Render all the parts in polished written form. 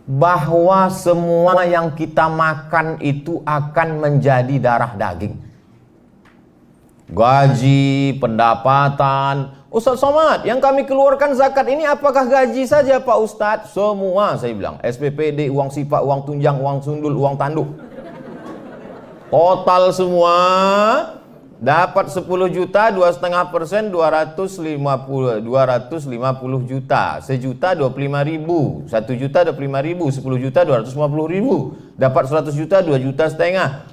bahwa semua yang kita makan itu akan menjadi darah daging. Gaji, pendapatan. Ustaz Somad, yang kami keluarkan zakat ini apakah gaji saja Pak Ustadz? Semua, saya bilang. SPPD, uang sipak, uang tunjang, uang sundul, uang tanduk. Total semua dapat 10 juta, 2,5%, 250 juta. Sejuta 25.000, 1 juta 25.000, 10 juta 250.000. Dapat 100 juta, 2,5 juta.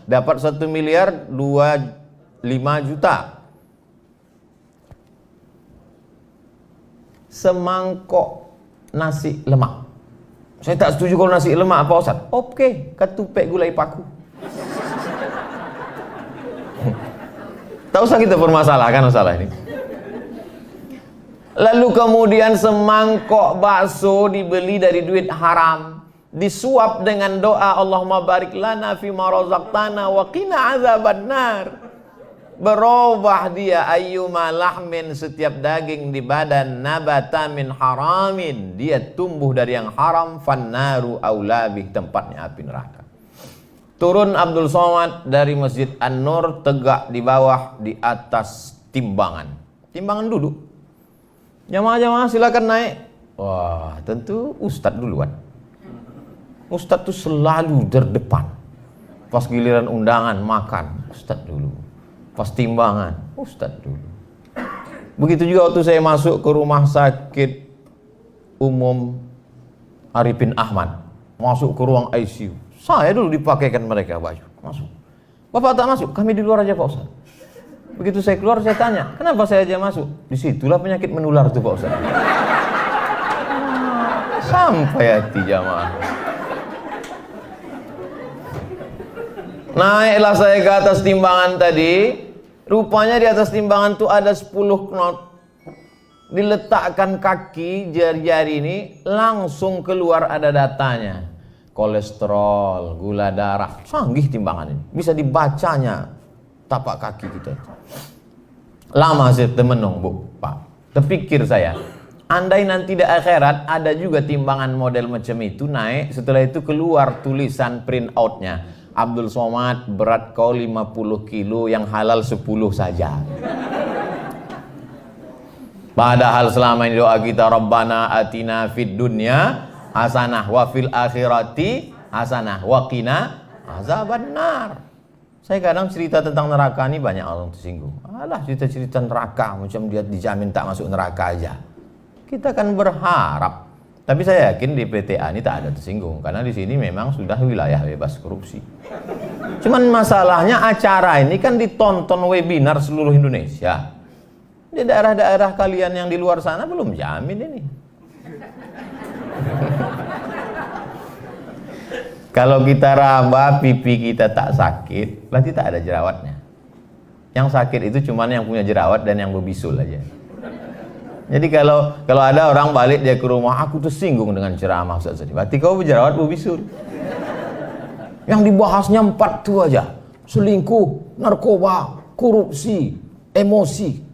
Dapat 1 miliar, 25 juta. Semangkok nasi lemak. Saya tak setuju kalau nasi lemak Pak Ustaz. Oke, ketupek gulai paku. Tak usah kita permasalahkan masalah ini. Lalu kemudian semangkok bakso dibeli dari duit haram, disuap dengan doa Allahumma barik lana fima razaqtana wa qina azabannar. Berubah dia ayyuma lahmin, setiap daging di badan, nabata min haramin, dia tumbuh dari yang haram, fannaru aulabih, tempatnya api neraka. Turun Abdul Somad dari Masjid An-Nur, tegak di bawah, di atas timbangan. Timbangan duduk. Jamaah-jamaah silakan naik. Wah, tentu Ustadz duluan. Ustadz itu selalu terdepan. Pas giliran undangan makan, Ustadz dulu. Pas timbangan, Ustadz dulu. Begitu juga waktu saya masuk ke rumah sakit umum Arifin Ahmad. Masuk ke ruang ICU. Saya dulu dipakaikan mereka baju. Masuk. Bapak tak masuk? Kami di luar aja Pak Ustaz. Begitu saya keluar saya tanya, kenapa saya aja masuk? Disitulah penyakit menular tuh Pak Ustaz. Sampai hati jamaah. Naiklah saya ke atas timbangan tadi. Rupanya di atas timbangan tuh ada 10 knot. Diletakkan kaki jari-jari ini, langsung keluar ada datanya. Kolesterol, gula darah, canggih timbangan ini. Bisa dibacanya tapak kaki kita. Lama saya temenung Bu, Pak. Terpikir saya, andai nanti di akhirat ada juga timbangan model macam itu naik, setelah itu keluar tulisan print outnya, Abdul Somad berat kau 50 kilo, yang halal 10 saja. Padahal selama ini doa kita, Rabbana atina fid dunya hasanah wa fil akhirati hasanah wa qina azabannar. Saya kadang cerita tentang neraka ini banyak orang tersinggung. Alah, cerita-cerita neraka macam dia dijamin tak masuk neraka aja. Kita kan berharap. Tapi saya yakin di PTA ini tak ada tersinggung karena di sini memang sudah wilayah bebas korupsi. Cuman masalahnya acara ini kan ditonton webinar seluruh Indonesia. Di daerah-daerah kalian yang di luar sana belum jamin ini. Kalau kita raba pipi kita tak sakit, berarti tak ada jerawatnya. Yang sakit itu cuma yang punya jerawat dan yang berbisul aja. Jadi kalau ada orang balik dia ke rumah, aku tersinggung dengan ceramah Ustaz tadi. Berarti kau berjerawat berbisul. Yang dibahasnya 4 itu aja. Selingkuh, narkoba, korupsi, emosi.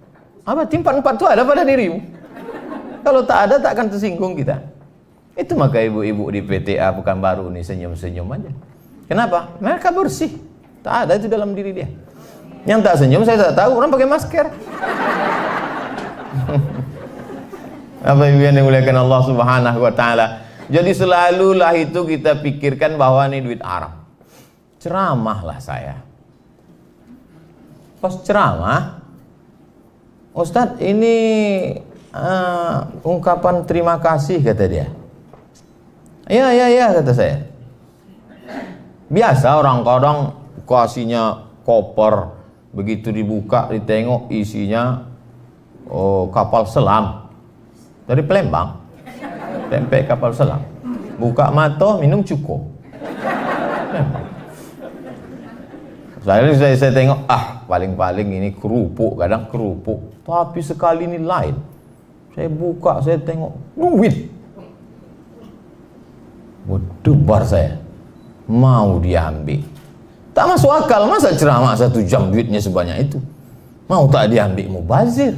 Apa timpan 4 itu ada pada dirimu? Kalau tak ada tak akan tersinggung kita. Itu maka ibu-ibu di PTA bukan baru nih senyum-senyum aja. Kenapa? Mereka bersih. Tak ada itu dalam diri dia. Yang tak senyum saya tak tahu, orang pakai masker. Apa yang dimuliakan Allah Subhanahu wa taala. Jadi selalulah itu kita pikirkan bahwa ini duit haram. Ceramahlah saya. Pas ceramah, Ustadz ini ungkapan terima kasih kata dia. Ya kata saya. Biasa orang-orang kasihnya koper, begitu dibuka ditengok isinya kapal selam dari Palembang, tempe kapal selam. Buka mata minum cukup. Saya tengok paling-paling ini kerupuk, kadang kerupuk. Tapi sekali ini lain. Saya buka, saya tengok duit. Berdebar saya, mau diambil. Tak masuk akal, masa ceramah 1 jam duitnya sebanyak itu. Mau tak diambil, mubazir.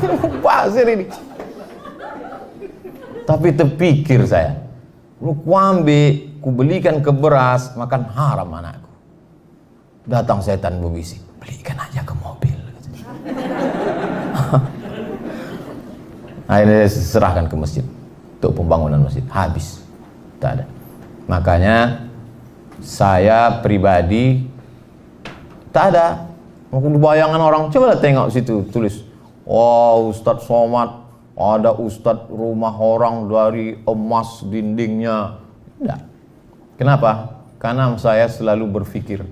Mubazir ini. Tapi terpikir saya, lu kuambil, ku belikan ke beras, makan haram anakku. Datang setan berbisik, belikan aja ke mobil. Akhirnya saya serahkan ke masjid untuk pembangunan masjid. Habis, tak ada. Makanya saya pribadi tak ada. Mungkin bayangan orang, coba tengok situ tulis, oh Ustadz Somad, ada Ustadz rumah orang dari emas dindingnya. Tidak. Kenapa? Karena saya selalu berpikir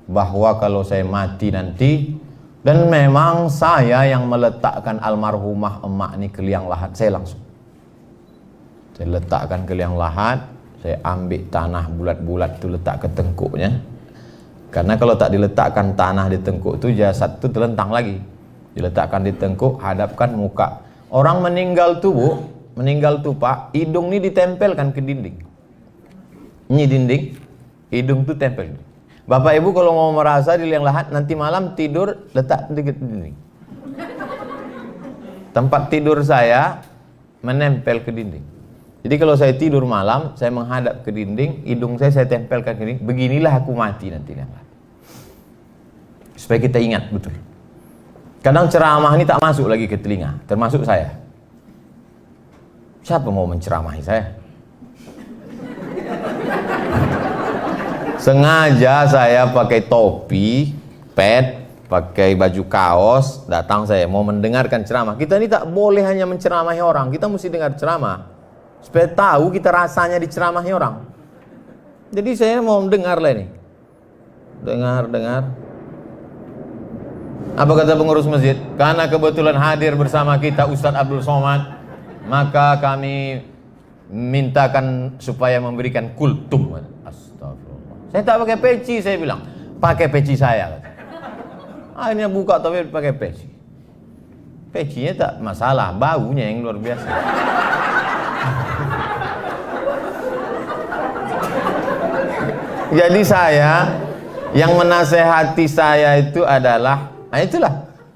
bahwa kalau saya mati nanti, dan memang saya yang meletakkan almarhumah emak ini ke liang lahat, saya langsung. Saya letakkan ke liang lahat, saya ambil tanah bulat-bulat itu letak ke tengkuknya. Karena kalau tak diletakkan tanah di tengkuk itu, jasad itu terlentang lagi. Diletakkan di tengkuk, hadapkan muka. Orang meninggal tuh Bu, meninggal tuh Pak, hidung ini ditempelkan ke dinding. Ini dinding, hidung tuh tempel. Bapak Ibu kalau mau merasa di liang lahat, nanti malam tidur letak di dinding. Tempat tidur saya menempel ke dinding. Jadi kalau saya tidur malam, saya menghadap ke dinding, hidung saya tempelkan ke dinding. Beginilah aku mati nanti. Supaya kita ingat betul. Kadang ceramah ini tak masuk lagi ke telinga, termasuk saya. Siapa mau menceramahi saya? Sengaja saya pakai topi, pet, pakai baju kaos, datang saya mau mendengarkan ceramah. Kita ini tak boleh hanya menceramahi orang, kita mesti dengar ceramah. Supaya tahu kita rasanya diceramahi orang. Jadi saya mau mendengar lah ini. Dengar. Apa kata pengurus masjid? Karena kebetulan hadir bersama kita Ustadz Abdul Somad, maka kami mintakan supaya memberikan kultum. Astagfirullah. Saya tak pakai peci, saya bilang. Pakai peci saya. Akhirnya buka tapi pakai peci. Pecinya tak masalah, baunya yang luar biasa. Jadi saya, yang menasehati saya itu adalah, nah itulah.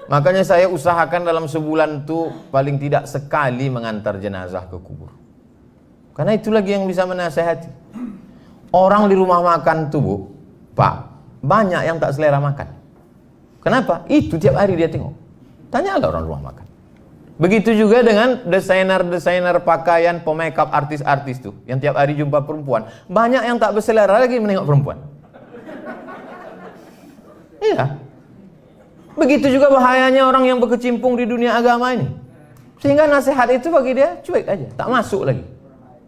Makanya saya usahakan dalam sebulan itu paling tidak sekali mengantar jenazah ke kubur. Karena itu lagi yang bisa menasehati. Orang di rumah makan tuh Bu, Pak, banyak yang tak selera makan. Kenapa? Itu tiap hari dia tengok. Tanyalah orang rumah makan. Begitu juga dengan desainer-desainer pakaian, pemakeup artis-artis tuh, yang tiap hari jumpa perempuan. Banyak yang tak berselera lagi menengok perempuan. Iya. Begitu juga bahayanya orang yang berkecimpung di dunia agama ini. Sehingga nasihat itu bagi dia cuek aja, tak masuk lagi.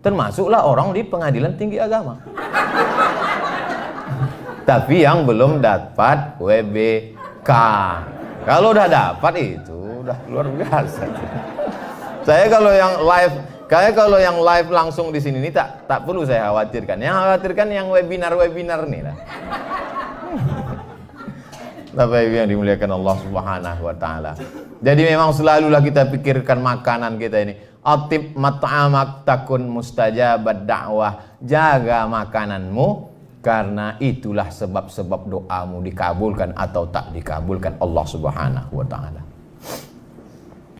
Termasuklah orang di pengadilan tinggi agama. Tapi yang belum dapat WBK. Kalau udah dapat itu udah luar biasa. Saya kalau yang live langsung di sini ini tak perlu saya khawatirkan. Yang khawatirkan yang webinar nih lah. Bapak Ibu yang dimuliakan Allah Subhanahu wa taala. Jadi memang selalulah kita pikirkan makanan kita ini. Atib mat'amak takun mustajabad da'wah. Jaga makananmu, karena itulah sebab-sebab doamu dikabulkan atau tak dikabulkan Allah Subhanahu wa taala.